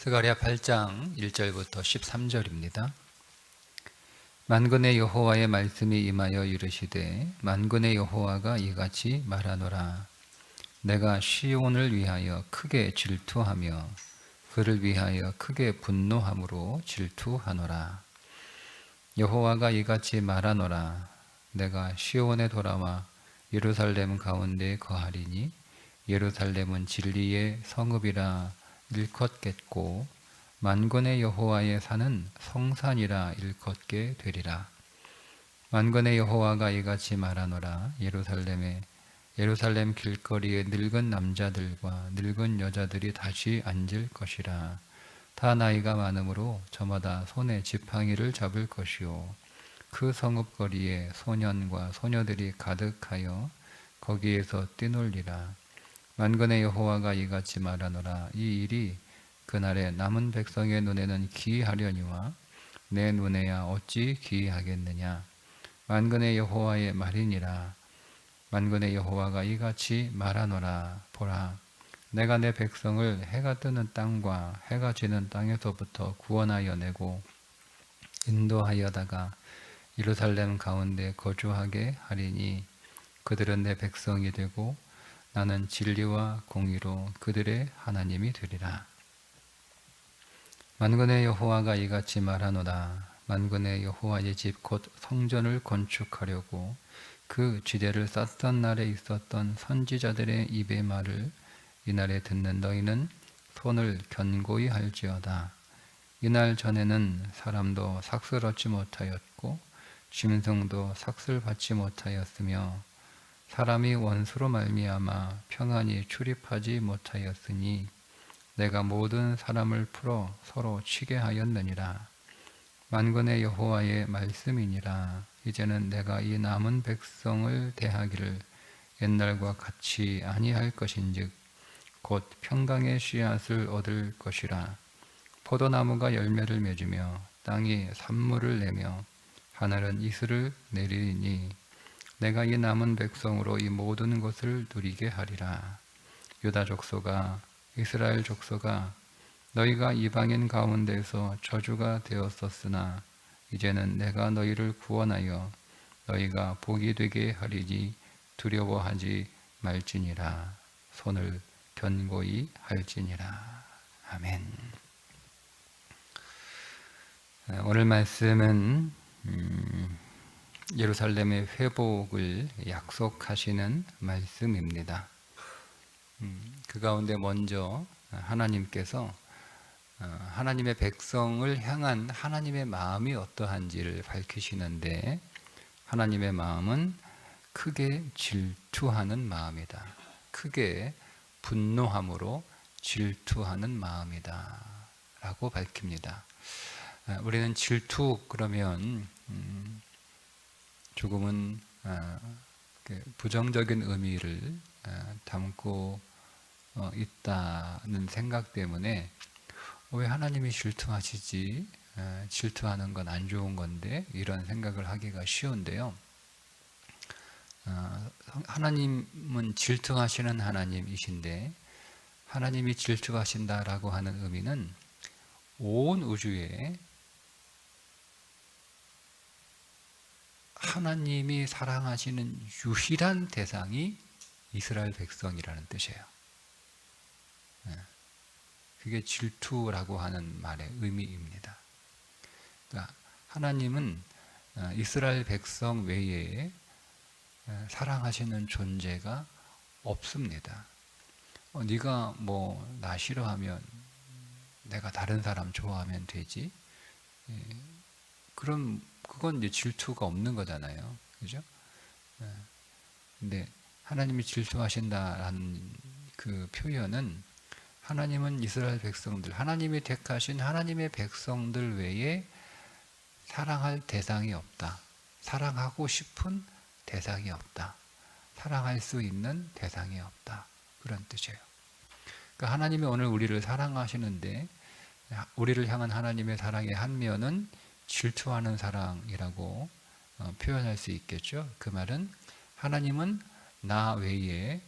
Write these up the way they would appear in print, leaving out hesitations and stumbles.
스가랴 8장 1절부터 13절입니다. 만군의 여호와의 말씀이 임하여 이르시되 만군의 여호와가 이같이 말하노라. 내가 시온을 위하여 크게 질투하며 그를 위하여 크게 분노함으로 질투하노라. 여호와가 이같이 말하노라. 내가 시온에 돌아와 예루살렘 가운데 거하리니 예루살렘은 진리의 성읍이라 일컫겠고 만군의 여호와의 산은 성산이라 일컫게 되리라. 만군의 여호와가 이같이 말하노라. 예루살렘 길거리에 늙은 남자들과 늙은 여자들이 다시 앉을 것이라. 다 나이가 많으므로 저마다 손에 지팡이를 잡을 것이요 그 성읍거리에 소년과 소녀들이 가득하여 거기에서 뛰놀리라. 만군의 여호와가 이같이 말하노라. 이 일이 그날에 남은 백성의 눈에는 기이하려니와 내 눈에야 어찌 기이하겠느냐. 만군의 여호와의 말이니라. 만군의 여호와가 이같이 말하노라. 보라, 내가 내 백성을 해가 뜨는 땅과 해가 지는 땅에서부터 구원하여 내고 인도하여다가 예루살렘 가운데 거주하게 하리니 그들은 내 백성이 되고 나는 진리와 공의로 그들의 하나님이 되리라. 만군의 여호와가 이같이 말하노라. 만군의 여호와의 집 곧 성전을 건축하려고 그 지대를 쌓던 날에 있었던 선지자들의 입의 말을 이날에 듣는 너희는 손을 견고히 할지어다. 이날 전에는 사람도 삭슬 얻지 못하였고 짐승도 삭슬 받지 못하였으며 사람이 원수로 말미암아 평안히 출입하지 못하였으니 내가 모든 사람을 풀어 서로 치게 하였느니라. 만군의 여호와의 말씀이니라. 이제는 내가 이 남은 백성을 대하기를 옛날과 같이 아니할 것인즉 곧 평강의 씨앗을 얻을 것이라. 포도나무가 열매를 맺으며 땅이 산물을 내며 하늘은 이슬을 내리니 내가 이 남은 백성으로 이 모든 것을 누리게 하리라. 유다 족속아, 이스라엘 족속아, 너희가 이방인 가운데서 저주가 되었었으나 이제는 내가 너희를 구원하여 너희가 복이 되게 하리니 두려워하지 말지니라. 손을 견고히 할지니라. 아멘. 오늘 말씀은 예루살렘의 회복을 약속하시는 말씀입니다. 그 가운데 먼저 하나님께서 하나님의 백성을 향한 하나님의 마음이 어떠한지를 밝히시는데 하나님의 마음은 크게 질투하는 마음이다. 크게 분노함으로 질투하는 마음이다 라고 밝힙니다. 우리는 질투 그러면 조금은 부정적인 의미를 담고 있다는 생각 때문에 왜 하나님이 질투하시지? 질투하는 건 안 좋은 건데 이런 생각을 하기가 쉬운데요. 하나님은 질투하시는 하나님이신데 하나님이 질투하신다라고 하는 의미는 온 우주에 하나님이 사랑하시는 유일한 대상이 이스라엘 백성이라는 뜻이에요. 그게 질투라고 하는 말의 의미입니다. 그러니까 하나님은 이스라엘 백성 외에 사랑하시는 존재가 없습니다. 네가 뭐 나 싫어하면 내가 다른 사람 좋아하면 되지. 그건 이제 질투가 없는 거잖아요. 그죠? 근데 하나님이 질투하신다라는 그 표현은 하나님은 이스라엘 백성들, 하나님이 택하신 하나님의 백성들 외에 사랑할 대상이 없다. 사랑하고 싶은 대상이 없다. 사랑할 수 있는 대상이 없다. 그런 뜻이에요. 그러니까 하나님이 오늘 우리를 사랑하시는데 우리를 향한 하나님의 사랑의 한 면은 질투하는 사랑이라고 표현할 수 있겠죠. 그 말은 하나님은 나 외에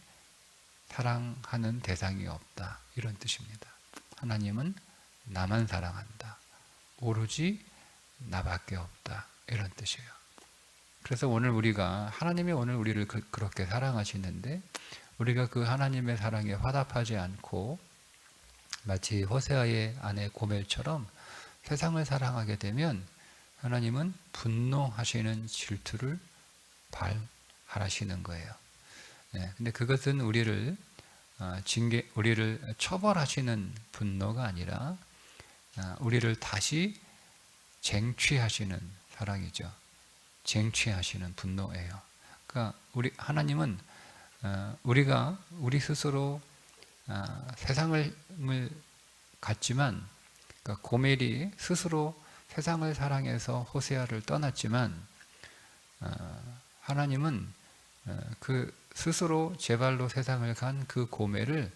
사랑하는 대상이 없다. 이런 뜻입니다. 하나님은 나만 사랑한다. 오로지 나밖에 없다. 이런 뜻이에요. 그래서 오늘 우리가 하나님이 오늘 우리를 그렇게 사랑하시는데 우리가 그 하나님의 사랑에 화답하지 않고 마치 호세아의 아내 고멜처럼 세상을 사랑하게 되면 하나님은 분노하시는 질투를 발하시는 거예요. 근데 그것은 우리를 우리를 처벌하시는 분노가 아니라 우리를 다시 쟁취하시는 사랑이죠. 쟁취하시는 분노예요. 그러니까 하나님은 우리가 우리 스스로 세상을 갔지만, 그러니까 고멜이 스스로 세상을 사랑해서 호세아를 떠났지만 하나님은 그 스스로 제 발로 세상을 간 그 고멜을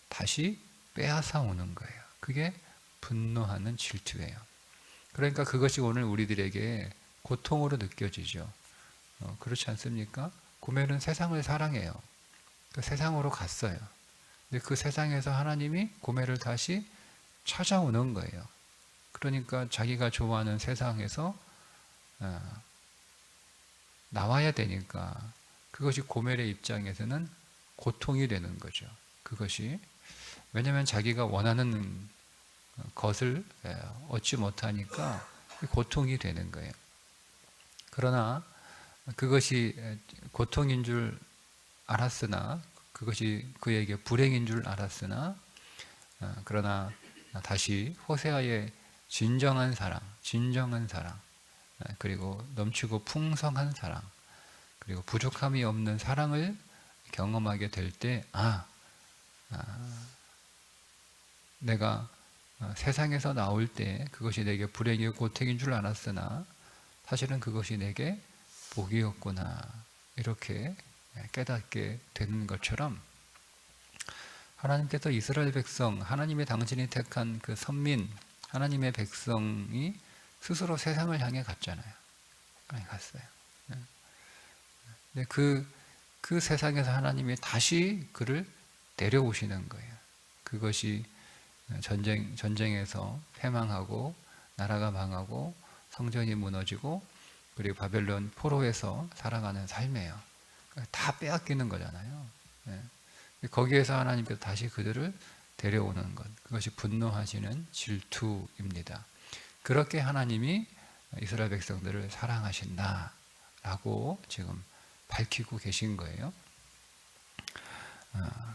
다시 빼앗아 오는 거예요. 그게 분노하는 질투예요. 그러니까 그것이 오늘 우리들에게 고통으로 느껴지죠. 그렇지 않습니까? 고멜은 세상을 사랑해요. 그 세상으로 갔어요. 근데 그 세상에서 하나님이 고멜을 다시 찾아오는 거예요. 그러니까 자기가 좋아하는 세상에서 나와야 되니까 그것이 고멜의 입장에서는 고통이 되는 거죠. 그것이 왜냐하면 자기가 원하는 것을 얻지 못하니까 고통이 되는 거예요. 그러나 그것이 고통인 줄 알았으나, 그것이 그에게 불행인 줄 알았으나, 그러나 다시 호세아의 진정한 사랑, 그리고 넘치고 풍성한 사랑, 그리고 부족함이 없는 사랑을 경험하게 될 때, 내가 세상에서 나올 때 그것이 내게 불행이고 고통인 줄 알았으나 사실은 그것이 내게 복이었구나, 이렇게 깨닫게 되는 것처럼 하나님께서 이스라엘 백성, 하나님의 당신이 택한 그 선민, 하나님의 백성이 스스로 세상을 향해 갔잖아요. 갔어요. 근데 그 세상에서 하나님이 다시 그를 데려오시는 거예요. 그것이 전쟁에서 패망하고 나라가 망하고 성전이 무너지고 그리고 바벨론 포로에서 살아가는 삶이에요. 다 빼앗기는 거잖아요. 거기에서 하나님께서 다시 그들을 데려오는 것, 그것이 분노하시는 질투입니다. 그렇게 하나님이 이스라엘 백성들을 사랑하신다라고 지금 밝히고 계신 거예요.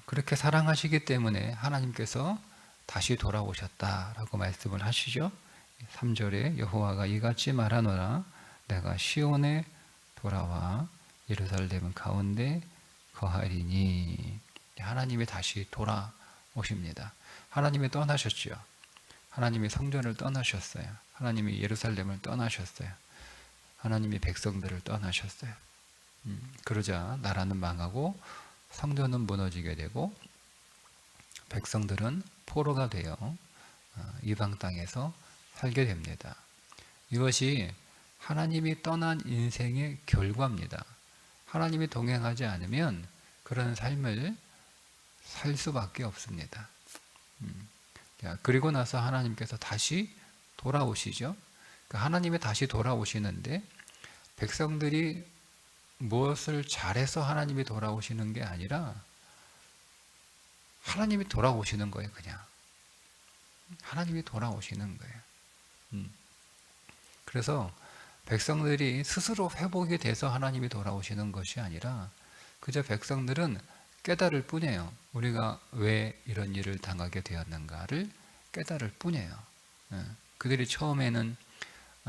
그렇게 사랑하시기 때문에 하나님께서 다시 돌아오셨다라고 말씀을 하시죠. 3절에 여호와가 이같이 말하노라, 내가 시온에 돌아와 예루살렘 가운데 거하리니. 하나님이 다시 돌아오십니다. 하나님이 떠나셨죠. 하나님이 성전을 떠나셨어요. 하나님이 예루살렘을 떠나셨어요. 하나님이 백성들을 떠나셨어요. 그러자 나라는 망하고 성전은 무너지게 되고 백성들은 포로가 되어 이방 땅에서 살게 됩니다. 이것이 하나님이 떠난 인생의 결과입니다. 하나님이 동행하지 않으면 그런 삶을 살 수밖에 없습니다. 그리고 나서 하나님께서 다시 돌아오시죠. 하나님이 다시 돌아오시는데 백성들이 무엇을 잘해서 하나님이 돌아오시는 게 아니라 하나님이 돌아오시는 거예요. 그냥 하나님이 돌아오시는 거예요. 그래서 백성들이 스스로 회복이 돼서 하나님이 돌아오시는 것이 아니라 그저 백성들은 깨달을 뿐이에요. 우리가 왜 이런 일을 당하게 되었는가를 깨달을 뿐이에요. 그들이 처음에는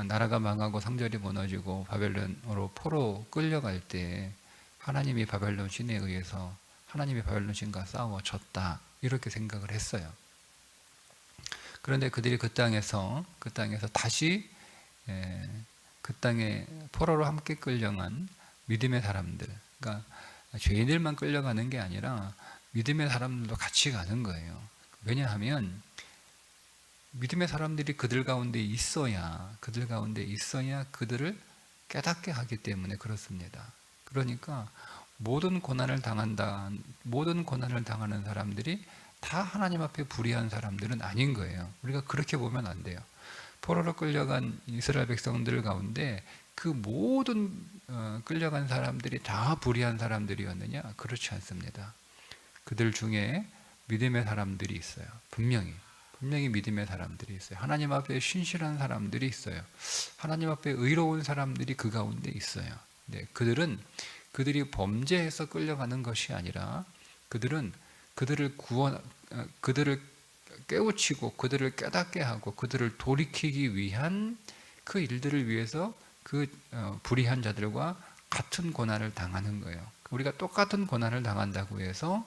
나라가 망하고 성전이 무너지고 바벨론으로 포로 끌려갈 때 하나님이 바벨론 신에 의해서 하나님이 바벨론 신과 싸워 졌다, 이렇게 생각을 했어요. 그런데 그들이 그 땅에서 다시 그 땅에 포로로 함께 끌려간 믿음의 사람들, 그러니까 죄인들만 끌려가는 게 아니라 믿음의 사람들도 같이 가는 거예요. 왜냐하면 믿음의 사람들이 그들 가운데 있어야 그들을 깨닫게 하기 때문에 그렇습니다. 그러니까 모든 고난을 당하는 사람들이 다 하나님 앞에 불의한 사람들은 아닌 거예요. 우리가 그렇게 보면 안 돼요. 포로로 끌려간 이스라엘 백성들 가운데 그 모든 끌려간 사람들이 다 불의한 사람들이었느냐? 그렇지 않습니다. 그들 중에 믿음의 사람들이 있어요. 분명히 믿음의 사람들이 있어요. 하나님 앞에 신실한 사람들이 있어요. 하나님 앞에 의로운 사람들이 그 가운데 있어요. 네, 그들이 범죄해서 끌려가는 것이 아니라 그들을 깨우치고 그들을 깨닫게 하고 그들을 돌이키기 위한 그 일들을 위해서 그 불의한 자들과 같은 고난을 당하는 거예요. 우리가 똑같은 고난을 당한다고 해서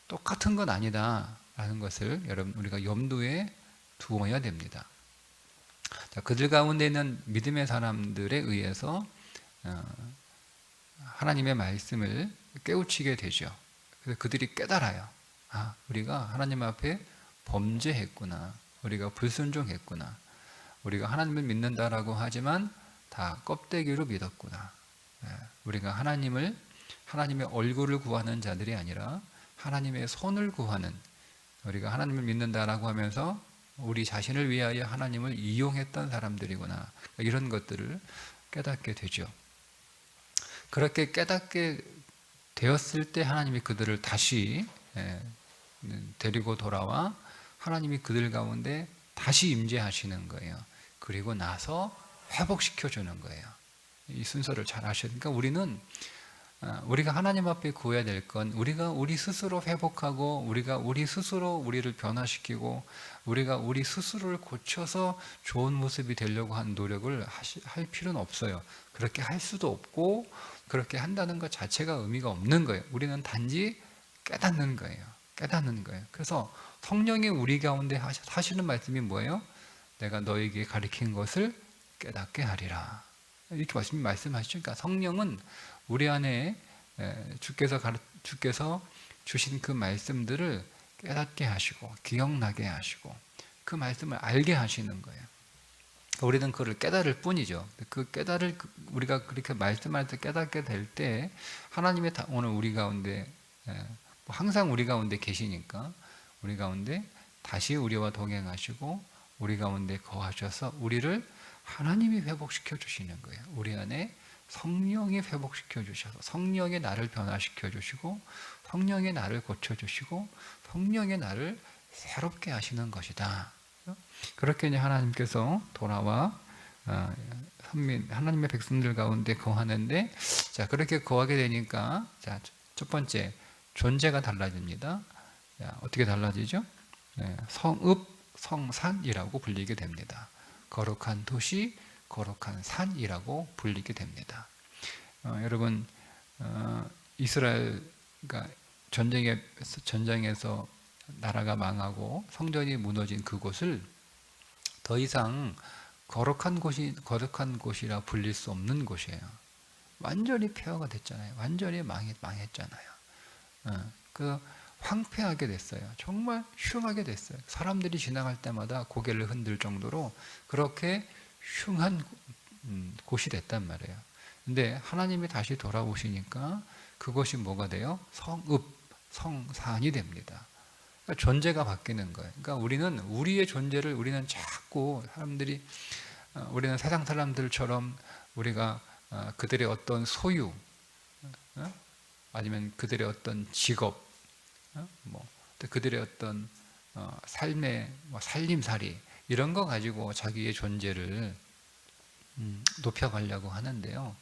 똑같은 건 아니다라는 것을 여러분 우리가 염두에 두어야 됩니다. 자, 그들 가운데 있는 믿음의 사람들에 의해서 하나님의 말씀을 깨우치게 되죠. 그래서 그들이 깨달아요. 아, 우리가 하나님 앞에 범죄했구나. 우리가 불순종했구나. 우리가 하나님을 믿는다라고 하지만 다 껍데기로 믿었구나. 우리가 하나님의 얼굴을 구하는 자들이 아니라 하나님의 손을 구하는, 우리가 하나님을 믿는다라고 하면서 우리 자신을 위하여 하나님을 이용했던 사람들이구나. 이런 것들을 깨닫게 되죠. 그렇게 깨닫게 되었을 때 하나님이 그들을 다시 데리고 돌아와 하나님이 그들 가운데 다시 임재하시는 거예요. 그리고 나서 회복시켜 주는 거예요. 이 순서를 잘 아셔야 되니까 우리가 하나님 앞에 구해야 될 건 우리가 우리 스스로 회복하고 우리가 우리 스스로 우리를 변화시키고 우리가 우리 스스로를 고쳐서 좋은 모습이 되려고 하는 노력을 할 필요는 없어요. 그렇게 할 수도 없고 그렇게 한다는 것 자체가 의미가 없는 거예요. 우리는 단지 깨닫는 거예요. 깨닫는 거예요. 그래서 성령이 우리 가운데 하시는 말씀이 뭐예요? 내가 너에게 가르친 것을 깨닫게 하리라. 이렇게 말씀하시죠. 그러니까 성령은 우리 안에 주께서 주신 그 말씀들을 깨닫게 하시고 기억나게 하시고 그 말씀을 알게 하시는 거예요. 우리는 그걸 깨달을 뿐이죠. 우리가 그렇게 말씀할 때 깨닫게 될 때 하나님이 오늘 우리 가운데 항상 우리 가운데 계시니까 우리 가운데 다시 우리와 동행하시고 우리 가운데 거하셔서 우리를 하나님이 회복시켜 주시는 거예요. 우리 안에 성령이 회복시켜 주셔서 성령의 나를 변화시켜 주시고 성령의 나를 고쳐 주시고 성령의 나를 새롭게 하시는 것이다. 그렇게 이제 하나님께서 돌아와 하나님의 백성들 가운데 거하는데, 자, 그렇게 거하게 되니까, 자, 첫 번째 존재가 달라집니다. 자, 어떻게 달라지죠? 성읍, 성산이라고 불리게 됩니다. 거룩한 도시, 거룩한 산이라고 불리게 됩니다. 여러분, 이스라엘가 전쟁에서 나라가 망하고 성전이 무너진 그곳을 더 이상 거룩한 곳이라 불릴 수 없는 곳이에요. 완전히 폐허가 됐잖아요. 완전히 망했잖아요. 그 황폐하게 됐어요. 정말 흉하게 됐어요. 사람들이 지나갈 때마다 고개를 흔들 정도로 그렇게 흉한 곳이 됐단 말이에요. 근데 하나님이 다시 돌아오시니까 그것이 뭐가 돼요? 성읍, 성산이 됩니다. 그러니까 존재가 바뀌는 거예요. 그러니까 우리의 존재를 자꾸 우리는 세상 사람들처럼 우리가 그들의 어떤 소유, 아니면 그들의 어떤 직업, 그들의 어떤 삶의 살림살이 이런 거 가지고 자기의 존재를 높여가려고 하는데요.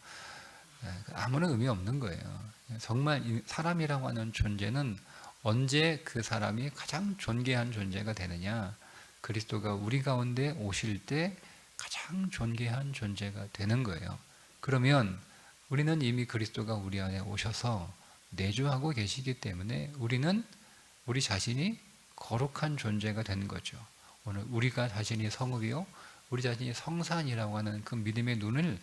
아무런 의미 없는 거예요. 정말 사람이라고 하는 존재는 언제 그 사람이 가장 존귀한 존재가 되느냐? 그리스도가 우리 가운데 오실 때 가장 존귀한 존재가 되는 거예요. 그러면 우리는 이미 그리스도가 우리 안에 오셔서 내주하고 계시기 때문에 우리 자신이 거룩한 존재가 된 거죠. 오늘 우리가 자신이 성읍이요, 우리 자신이 성산이라고 하는 그 믿음의 눈을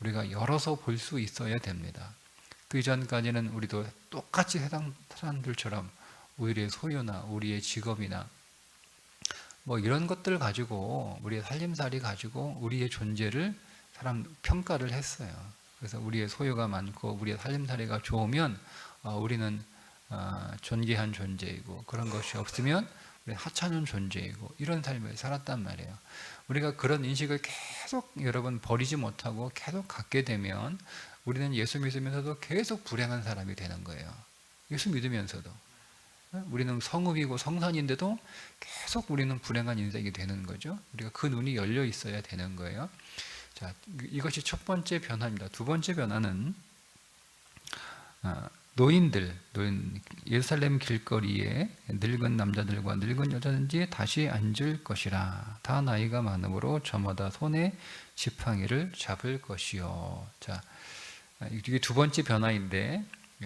우리가 열어서 볼 수 있어야 됩니다. 그 이전까지는 우리도 똑같이 세상 사람들처럼 우리의 소유나 우리의 직업이나 이런 것들 가지고 우리의 살림살이 가지고 우리의 존재를 사람 평가를 했어요. 그래서 우리의 소유가 많고 우리의 살림살이가 좋으면 우리는 존귀한 존재이고, 그런 것이 없으면 우리 하찮은 존재이고, 이런 삶을 살았단 말이에요. 우리가 그런 인식을 계속 여러분 버리지 못하고 계속 갖게 되면 우리는 예수 믿으면서도 계속 불행한 사람이 되는 거예요. 예수 믿으면서도 우리는 성읍이고 성산인데도 계속 우리는 불행한 인생이 되는 거죠. 우리가 그 눈이 열려 있어야 되는 거예요. 자, 이것이 첫 번째 변화입니다. 두 번째 변화는 예루살렘 길거리에 늙은 남자들과 늙은 여자든지 다시 앉을 것이라. 다 나이가 많으므로 저마다 손에 지팡이를 잡을 것이요. 자, 이게 두 번째 변화인데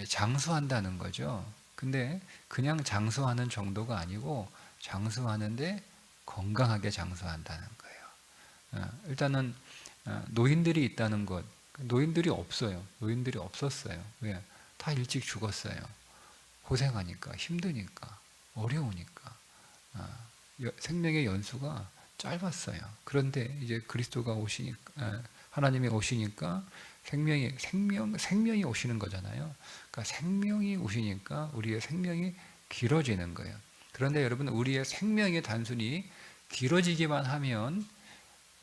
장수한다는 거죠. 근데 그냥 장수하는 정도가 아니고 장수하는데 건강하게 장수한다는 거예요. 일단은 노인들이 있다는 것, 노인들이 없어요. 노인들이 없었어요. 왜? 다 일찍 죽었어요. 고생하니까, 힘드니까, 어려우니까. 생명의 연수가 짧았어요. 그런데 이제 그리스도가 오시니까, 하나님이 오시니까 생명이 오시는 거잖아요. 그러니까 생명이 오시니까 우리의 생명이 길어지는 거예요. 그런데 여러분, 우리의 생명이 단순히 길어지기만 하면,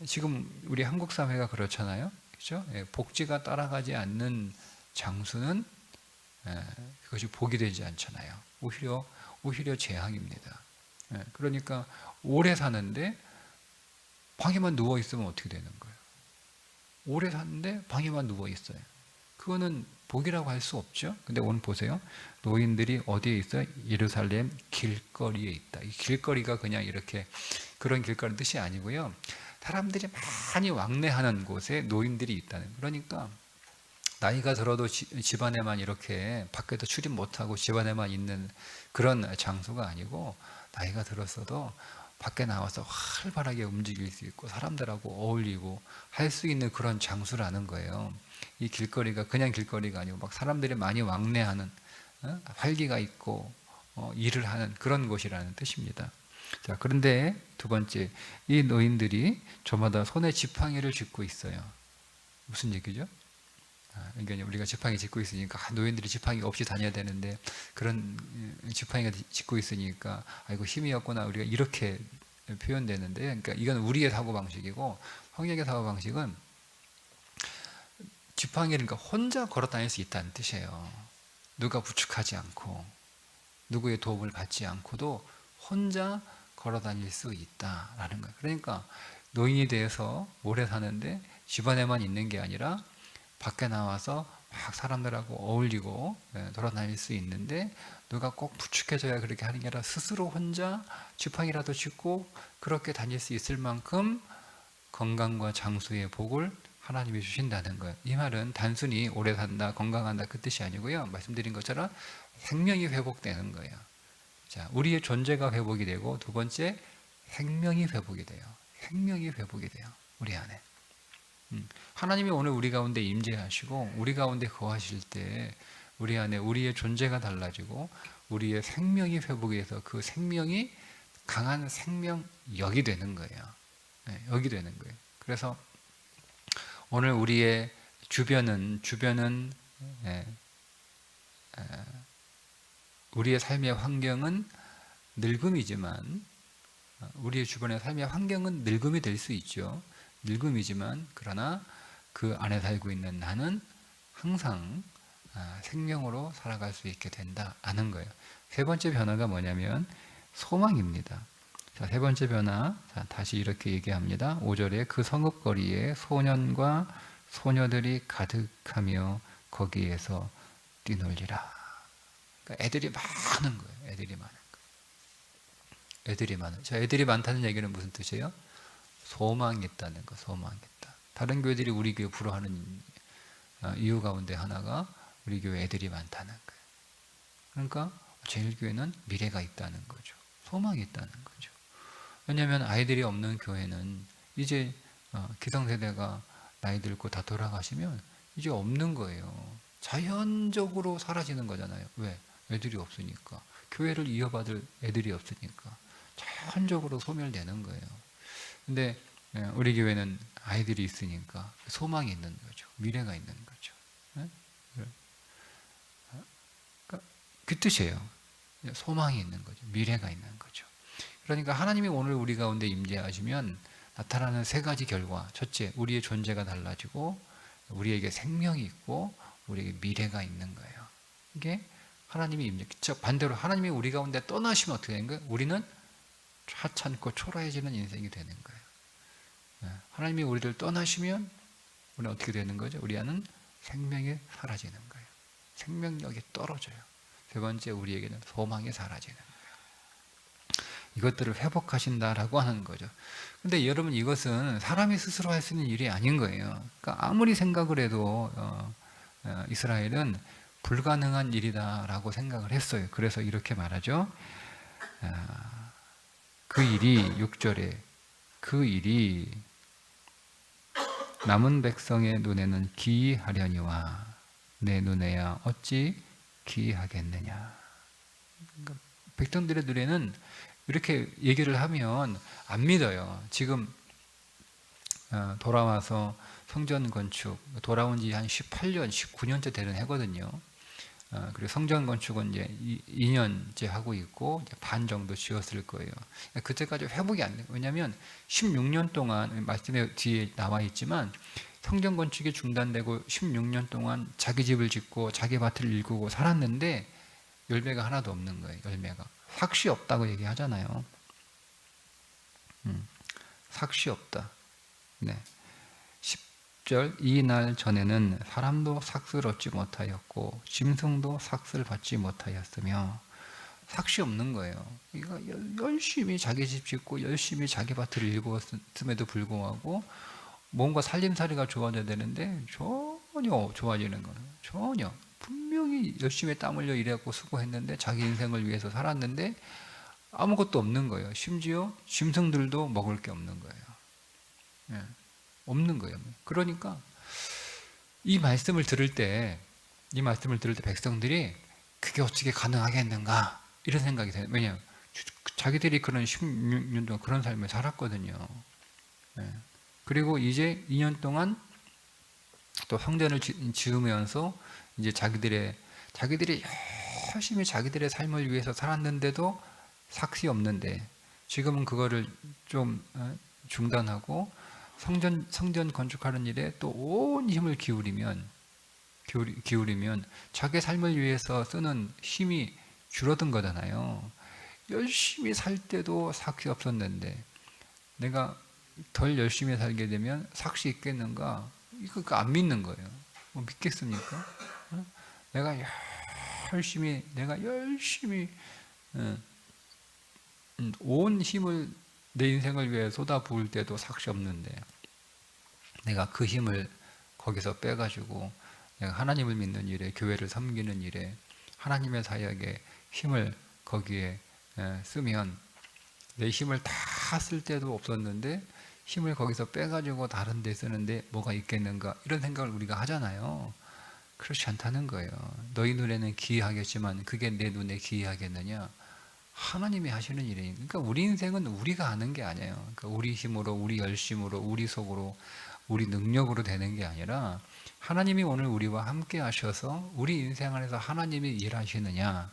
지금 우리 한국 사회가 그렇잖아요. 그렇죠? 복지가 따라가지 않는 장수는 그것이 복이 되지 않잖아요. 오히려 재앙입니다. 그러니까 오래 사는데 방에만 누워 있으면 어떻게 되는 거예요? 오래 사는데 방에만 누워 있어요. 그거는 복이라고 할 수 없죠. 근데 오늘 보세요. 노인들이 어디에 있어요? 예루살렘 길거리에 있다. 이 길거리가 그냥 이렇게 그런 길거리 뜻이 아니고요. 사람들이 많이 왕래하는 곳에 노인들이 있다는. 그러니까 나이가 들어도 집안에만 이렇게 밖에도 출입 못하고 집안에만 있는 그런 장소가 아니고, 나이가 들었어도 밖에 나와서 활발하게 움직일 수 있고 사람들하고 어울리고 할 수 있는 그런 장소라는 거예요. 이 길거리가 그냥 길거리가 아니고 막 사람들이 많이 왕래하는, 활기가 있고 일을 하는 그런 곳이라는 뜻입니다. 자, 그런데 두 번째, 이 노인들이 저마다 손에 지팡이를 쥐고 있어요. 무슨 얘기죠? 그러니까 우리가 지팡이 짚고 있으니까 노인들이 지팡이 없이 다녀야 되는데, 그런 지팡이가 짚고 있으니까 아이고 힘이 없구나, 우리가 이렇게 표현되는데, 그러니까 이건 우리의 사고 방식이고, 성경의 사고 방식은 지팡이를 그러니까 혼자 걸어 다닐 수 있다는 뜻이에요. 누가 부축하지 않고 누구의 도움을 받지 않고도 혼자 걸어 다닐 수 있다라는 거예요. 그러니까 노인이 돼서 오래 사는데 집안에만 있는 게 아니라 밖에 나와서 막 사람들하고 어울리고 돌아다닐 수 있는데, 누가 꼭 부축해줘야 그렇게 하는 게 아니라 스스로 혼자 지팡이라도 짚고 그렇게 다닐 수 있을 만큼 건강과 장수의 복을 하나님이 주신다는 거예요. 이 말은 단순히 오래 산다, 건강한다 그 뜻이 아니고요. 말씀드린 것처럼 생명이 회복되는 거예요. 자, 우리의 존재가 회복이 되고, 두 번째, 생명이 회복이 돼요. 생명이 회복이 돼요. 우리 안에. 하나님이 오늘 우리 가운데 임재하시고 우리 가운데 거하실 때 우리 안에 우리의 존재가 달라지고 우리의 생명이 회복이 돼서 그 생명이 강한 생명력이 되는 거예요. 역이 되는 거예요. 그래서 오늘 우리의 주변은 우리의 삶의 환경은 늙음이지만, 우리의 주변의 삶의 환경은 늙음이 될 수 있죠. 늙음이지만, 그러나 그 안에 살고 있는 나는 항상 생명으로 살아갈 수 있게 된다라는 거예요. 세 번째 변화가 뭐냐면 소망입니다. 자, 세 번째 변화, 자, 다시 이렇게 얘기합니다. 5절에 그 성읍거리에 소년과 소녀들이 가득하며 거기에서 뛰놀리라. 그러니까 애들이 많은 거예요. 애들이 많은 거예요. 애들이 많은. 자, 애들이 많다는 얘기는 무슨 뜻이에요? 소망이 있다는 거, 소망이 있다. 다른 교회들이 우리 교회 부러워하는 이유 가운데 하나가 우리 교회 애들이 많다는 거예요. 그러니까 제일교회는 미래가 있다는 거죠. 소망이 있다는 거죠. 왜냐하면 아이들이 없는 교회는 이제 기성세대가 나이 들고 다 돌아가시면 이제 없는 거예요. 자연적으로 사라지는 거잖아요. 왜? 애들이 없으니까. 교회를 이어받을 애들이 없으니까 자연적으로 소멸되는 거예요. 근데 우리 교회는 아이들이 있으니까 소망이 있는 거죠. 미래가 있는 거죠. 그 뜻이에요. 소망이 있는 거죠. 미래가 있는 거죠. 그러니까 하나님이 오늘 우리 가운데 임재하시면 나타나는 세 가지 결과. 첫째, 우리의 존재가 달라지고 우리에게 생명이 있고 우리에게 미래가 있는 거예요. 이게 하나님이 임재. 즉 반대로 하나님이 우리 가운데 떠나시면 어떻게 되는 거예요? 우리는 하찮고 초라해지는 인생이 되는 거예요. 하나님이 우리를 떠나시면 우리는 어떻게 되는 거죠? 우리 안은 생명이 사라지는 거예요. 생명력이 떨어져요. 세 번째, 우리에게는 소망이 사라지는 거예요. 이것들을 회복하신다라고 하는 거죠. 근데 여러분, 이것은 사람이 스스로 할 수 있는 일이 아닌 거예요. 그러니까 아무리 생각을 해도 이스라엘은 불가능한 일이다라고 생각을 했어요. 그래서 이렇게 말하죠. 그 일이 6절에 그 일이 남은 백성의 눈에는 기이하려니와 내 눈에야 어찌 기이하겠느냐. 그러니까 백성들의 눈에는 이렇게 얘기를 하면 안 믿어요. 지금 돌아와서 성전 건축 돌아온 지 한 18년, 19년째 되는 해거든요. 그리고 성전 건축은 이제 2년째 하고 있고 반 정도 지었을 거예요. 그때까지 회복이 안 돼요. 왜냐하면 16년 동안 말씀에 뒤에 나와 있지만 성전 건축이 중단되고 16년 동안 자기 집을 짓고 자기 밭을 일구고 살았는데 열매가 하나도 없는 거예요. 열매가 삭시 없다고 얘기하잖아요. 삭시 없다. 네. 10절 이 날 전에는 사람도 삭슬 얻지 못하였고 짐승도 삭슬 받지 못하였으며 삭시 없는 거예요. 이거 열심히 자기 집 짓고 열심히 자기 밭을 일구었음에도 불구하고 뭔가 살림살이가 좋아져야 되는데 전혀 좋아지는 거예요. 전혀. 분명히 열심히 땀 흘려 일했고 수고했는데 자기 인생을 위해서 살았는데 아무것도 없는 거예요. 심지어 짐승들도 먹을 게 없는 거예요. 예. 없는 거예요. 그러니까 이 말씀을 들을 때 백성들이 그게 어떻게 가능하겠는가 이런 생각이 돼요. 왜냐하면 자기들이 그런 16년 동안 그런 삶을 살았거든요. 예. 그리고 이제 2년 동안 또 성전을 지으면서 이제 자기들이 열심히 자기들의 삶을 위해서 살았는데도 삭시 없는데 지금은 그거를 좀 중단하고 성전 건축하는 일에 또 온 힘을 기울이면 자기 삶을 위해서 쓰는 힘이 줄어든 거잖아요. 열심히 살 때도 삭시 없었는데 내가 덜 열심히 살게 되면 삭시 있겠는가? 이거 안 믿는 거예요. 뭐 믿겠습니까? 내가 열심히 온 힘을 내 인생을 위해 쏟아부을 때도 삭시 없는데 내가 그 힘을 거기서 빼가지고 내가 하나님을 믿는 일에 교회를 섬기는 일에 하나님의 사역에 힘을 거기에 쓰면 내 힘을 다 쓸 때도 없었는데 힘을 거기서 빼가지고 다른 데 쓰는데 뭐가 있겠는가 이런 생각을 우리가 하잖아요. 그렇지 않다는 거예요. 너희 눈에는 기이하겠지만 그게 내 눈에 기이하겠느냐? 하나님이 하시는 일이니까. 그러니까 우리 인생은 우리가 아는 게 아니에요. 그러니까 우리 힘으로, 우리 열심으로, 우리 속으로, 우리 능력으로 되는 게 아니라 하나님이 오늘 우리와 함께 하셔서 우리 인생 안에서 하나님이 일하시느냐,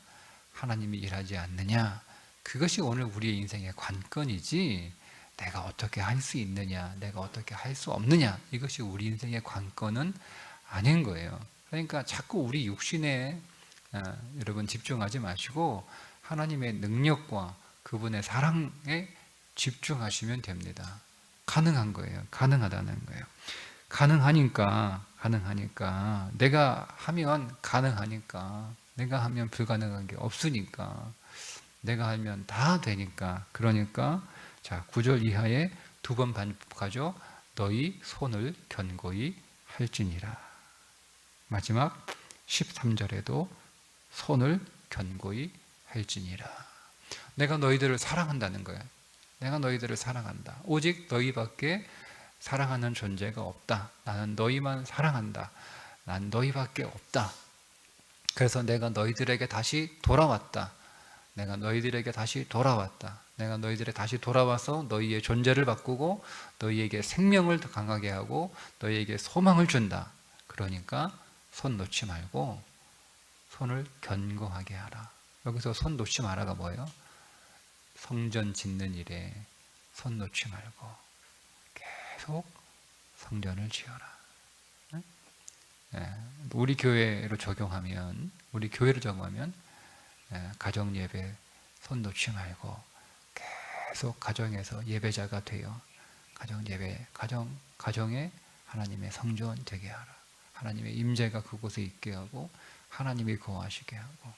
하나님이 일하지 않느냐, 그것이 오늘 우리의 인생의 관건이지 내가 어떻게 할 수 있느냐, 내가 어떻게 할 수 없느냐, 이것이 우리 인생의 관건은 아닌 거예요. 그러니까 자꾸 우리 육신에 여러분 집중하지 마시고 하나님의 능력과 그분의 사랑에 집중하시면 됩니다. 가능한 거예요. 가능하다는 거예요. 가능하니까 내가 하면 가능하니까 내가 하면 불가능한 게 없으니까 내가 하면 다 되니까 그러니까 자 9절 이하에 두 번 반복하죠. 너희 손을 견고히 할지니라. 마지막 13절에도 손을 견고히 할지니라. 내가 너희들을 사랑한다는 거야. 내가 너희들을 사랑한다. 오직 너희밖에 사랑하는 존재가 없다. 나는 너희만 사랑한다. 난 너희밖에 없다. 그래서 내가 너희들에게 다시 돌아왔다. 내가 너희들에게 다시 돌아왔다. 내가 너희들에 다시 돌아와서 너희의 존재를 바꾸고 너희에게 생명을 더 강하게 하고 너희에게 소망을 준다. 그러니까 손 놓지 말고 손을 견고하게 하라. 여기서 손 놓지 마라가 뭐예요? 성전 짓는 일에 손 놓지 말고 계속 성전을 지어라. 우리 교회로 적용하면, 우리 교회를 적용하면 가정 예배 손 놓지 말고 계속 가정에서 예배자가 되어 가정 예배, 가정에 하나님의 성전 되게 하라. 하나님의 임재가 그곳에 있게 하고 하나님이 거하시게 하고.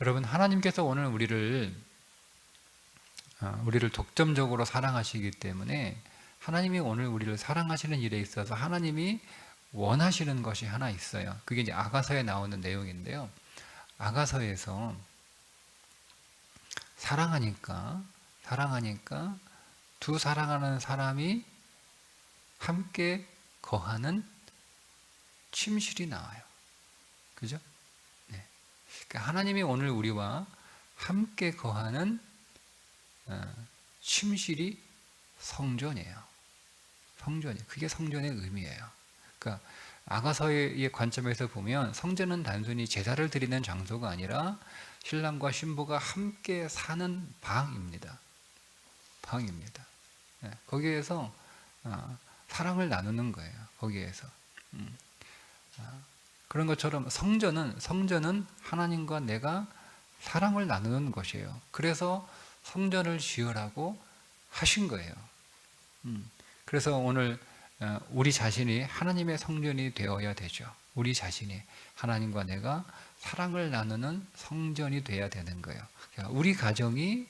여러분, 하나님께서 오늘 우리를 독점적으로 사랑하시기 때문에 하나님이 오늘 우리를 사랑하시는 일에 있어서 하나님이 원하시는 것이 하나 있어요. 그게 이제 아가서에 나오는 내용인데요. 아가서에서 사랑하니까 두 사랑하는 사람이 함께 거하는 침실이 나와요. 그죠? 네. 그러니까 하나님이 오늘 우리와 함께 거하는 침실이 성전이에요. 그게 성전의 의미예요. 그러니까 아가서의 관점에서 보면 성전은 단순히 제사를 드리는 장소가 아니라 신랑과 신부가 함께 사는 방입니다. 거기에서 사랑을 나누는 거예요. 거기에서 그런 것처럼 성전은 하나님과 내가 사랑을 나누는 것이에요. 그래서 성전을 지으라고 하신 거예요. 그래서 오늘 우리 자신이 하나님의 성전이 되어야 되죠. 우리 자신이 하나님과 내가 사랑을 나누는 성전이 되어야 되는 거예요. 그러니까 우리 가정이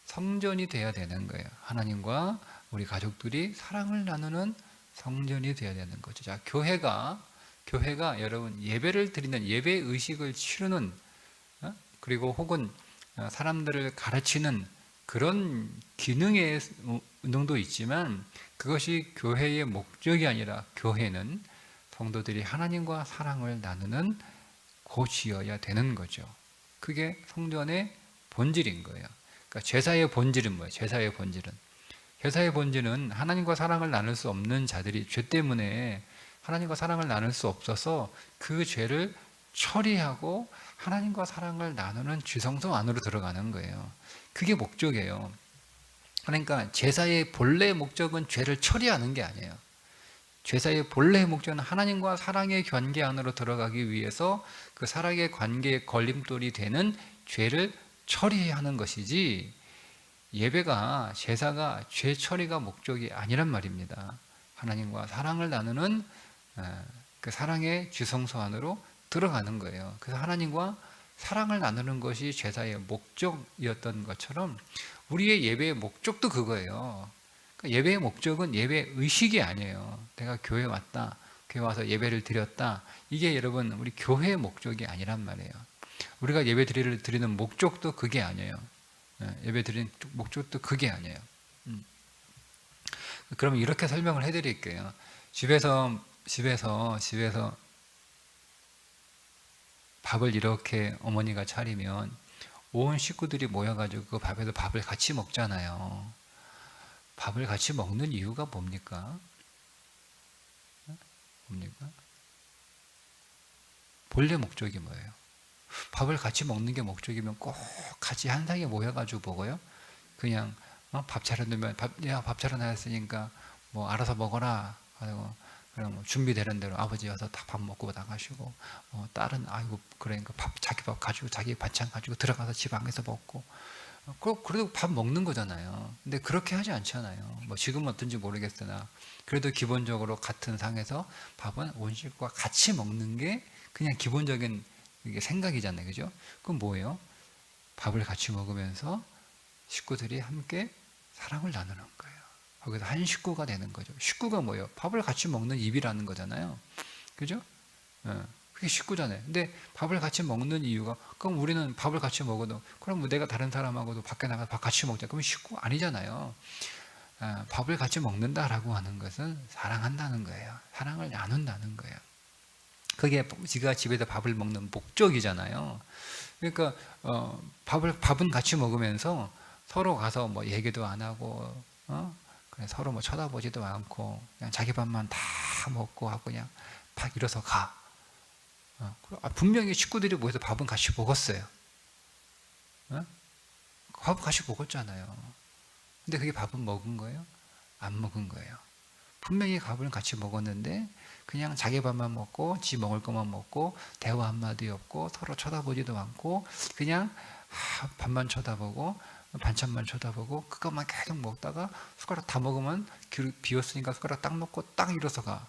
성전이 되어야 되는 거예요. 하나님과 우리 가족들이 사랑을 나누는 성전이 되어야 되는 거죠. 자, 교회가 여러분 예배를 드리는, 예배 의식을 치르는, 그리고 혹은 사람들을 가르치는 그런 기능의 운동도 있지만 그것이 교회의 목적이 아니라 교회는 성도들이 하나님과 사랑을 나누는 곳이어야 되는 거죠. 그게 성전의 본질인 거예요. 그러니까 제사의 본질은 뭐예요? 제사의 본질은 하나님과 사랑을 나눌 수 없는 자들이 죄 때문에 하나님과 사랑을 나눌 수 없어서 그 죄를 처리하고 하나님과 사랑을 나누는 지성소 안으로 들어가는 거예요. 그게 목적이에요. 그러니까 제사의 본래 목적은 죄를 처리하는 게 아니에요. 제사의 본래 목적은 하나님과 사랑의 관계 안으로 들어가기 위해서 그 사랑의 관계의 걸림돌이 되는 죄를 처리하는 것이지, 예배가, 제사가 죄 처리가 목적이 아니란 말입니다. 하나님과 사랑을 나누는 그 사랑의 지성소 안으로 들어가는 거예요. 그래서 하나님과 사랑을 나누는 것이 제사의 목적이었던 것처럼 우리의 예배의 목적도 그거예요. 그러니까 예배의 목적은 예배 의식이 아니에요. 내가 교회 왔다, 교회 와서 예배를 드렸다, 이게 여러분 우리 교회의 목적이 아니란 말이에요. 우리가 예배 드리는 목적도 그게 아니에요. 예배 드리는 목적도 그게 아니에요. 그러면 이렇게 설명을 해드릴게요. 집에서 밥을 이렇게 어머니가 차리면 온 식구들이 모여가지고 그 밥에서 밥을 같이 먹잖아요. 밥을 같이 먹는 이유가 뭡니까? 본래 목적이 뭐예요? 밥을 같이 먹는 게 목적이면 꼭 같이 한 상에 모여가지고 먹어요? 그냥 밥 차려놓으면 밥 차려놨으니까 뭐 알아서 먹어라 하고, 그럼 준비되는 대로 아버지 와서 다 밥 먹고 나가시고, 딸은 아이고 그러니까 자기 밥 가지고 자기 반찬 가지고 들어가서 집 안에서 먹고, 그래도 밥 먹는 거잖아요. 근데 그렇게 하지 않잖아요. 뭐 지금은 어떤지 모르겠으나 그래도 기본적으로 같은 상에서 밥은 온 식구가 같이 먹는 게 그냥 기본적인 이게 생각이잖아요. 그죠? 그건 뭐예요? 밥을 같이 먹으면서 식구들이 함께 사랑을 나누는 거예요. 거기서 한 식구가 되는 거죠. 식구가 뭐예요? 밥을 같이 먹는 입이라는 거잖아요. 그죠? 그게 식구잖아요. 근데 밥을 같이 먹는 이유가, 그럼 우리는 밥을 같이 먹어도, 그럼 뭐 내가 다른 사람하고도 밖에 나가서 밥 같이 먹자. 그러면 식구 아니잖아요. 밥을 같이 먹는다라고 하는 것은 사랑한다는 거예요. 사랑을 나눈다는 거예요. 그게 지가 집에서 밥을 먹는 목적이잖아요. 그러니까 밥은 같이 먹으면서 서로 가서 뭐 얘기도 안 하고, 그냥 서로 뭐 쳐다보지도 않고 그냥 자기 밥만 다 먹고 하고 그냥 팍 일어서 가. 분명히 식구들이 모여서 밥은 같이 먹었어요. 밥은 같이 먹었잖아요. 근데 그게 밥은 먹은 거예요? 안 먹은 거예요. 분명히 밥을 같이 먹었는데 그냥 자기 밥만 먹고 지 먹을 것만 먹고 대화 한마디 없고 서로 쳐다보지도 않고 그냥 밥만 쳐다보고 반찬만 쳐다보고 그것만 계속 먹다가 숟가락 다 먹으면 비었으니까 숟가락 딱 먹고 딱 일어서 가.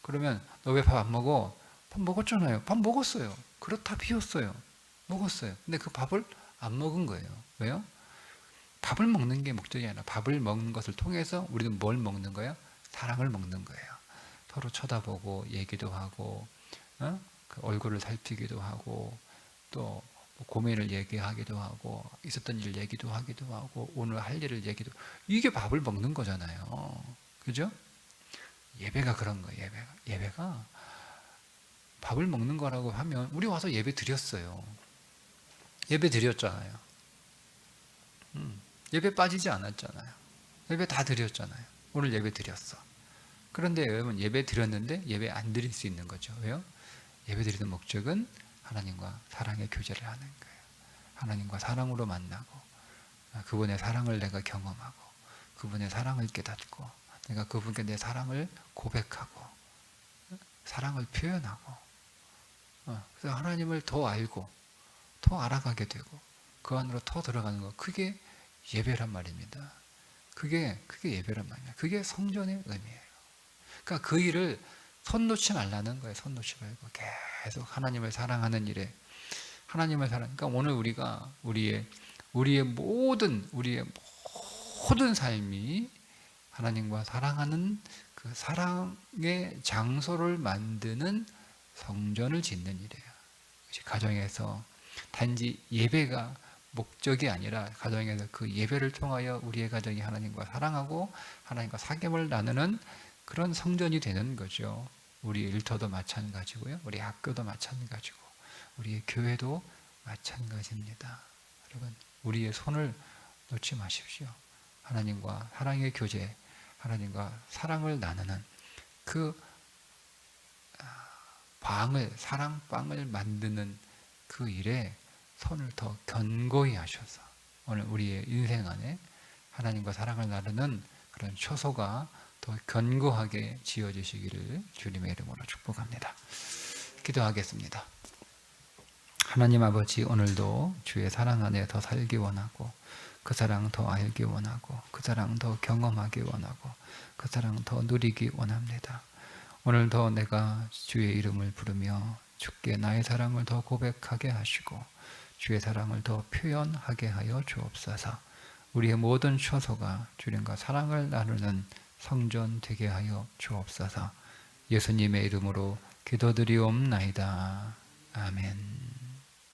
그러면 너 왜 밥 안 먹어? 밥 먹었잖아요. 밥 먹었어요. 그릇 다 비웠어요. 먹었어요. 근데 그 밥을 안 먹은 거예요. 왜요? 밥을 먹는 게 목적이 아니라 밥을 먹는 것을 통해서 우리는 뭘 먹는 거예요? 사랑을 먹는 거예요. 서로 쳐다보고 얘기도 하고 그 얼굴을 살피기도 하고 또 고민을 얘기하기도 하고 있었던 일 얘기도 하기도 하고 오늘 할 일을 얘기도 이게 밥을 먹는 거잖아요. 그죠? 예배가 그런 거예요. 예배가 밥을 먹는 거라고 하면 우리 와서 예배 드렸어요. 예배 드렸잖아요. 예배 빠지지 않았잖아요. 예배 다 드렸잖아요. 오늘 예배 드렸어. 그런데 여러분 예배 드렸는데 예배 안 드릴 수 있는 거죠. 왜요? 예배 드리는 목적은 하나님과 사랑의 교제를 하는 거예요. 하나님과 사랑으로 만나고 그분의 사랑을 내가 경험하고 그분의 사랑을 깨닫고 내가 그분께 내 사랑을 고백하고 사랑을 표현하고 그래서 하나님을 더 알고 더 알아가게 되고 그 안으로 더 들어가는 거 그게 예배란 말입니다. 그게 예배란 말이에요. 그게 성전의 의미예요. 그러니까 그 일을 손 놓지 말라는 거예요. 손 놓지 말고 계속 하나님을 사랑하는 일에 하나님을 그러니까 오늘 우리가 우리의 모든 삶이 하나님과 사랑하는 그 사랑의 장소를 만드는 성전을 짓는 일이에요. 가정에서 단지 예배가 목적이 아니라 가정에서 그 예배를 통하여 우리의 가정이 하나님과 사랑하고 하나님과 사귐을 나누는 그런 성전이 되는 거죠. 우리 일터도 마찬가지고요. 우리 학교도 마찬가지고 우리의 교회도 마찬가지입니다. 여러분 우리의 손을 놓지 마십시오. 하나님과 사랑의 교제, 하나님과 사랑을 나누는 그 사랑방을 만드는 그 일에 손을 더 견고히 하셔서 오늘 우리의 인생 안에 하나님과 사랑을 나누는 그런 처소가 더 견고하게 지어지시기를 주님의 이름으로 축복합니다. 기도하겠습니다. 하나님 아버지 오늘도 주의 사랑 안에 더 살기 원하고 그 사랑 더 알기 원하고 그 사랑 더 경험하기 원하고 그 사랑 더 누리기 원합니다. 오늘도 내가 주의 이름을 부르며 주께 나의 사랑을 더 고백하게 하시고 주의 사랑을 더 표현하게 하여 주옵소서. 우리의 모든 처소가 주님과 사랑을 나누는 성전 되게 하여 주옵소서. 예수님의 이름으로 기도드리옵나이다. 아멘.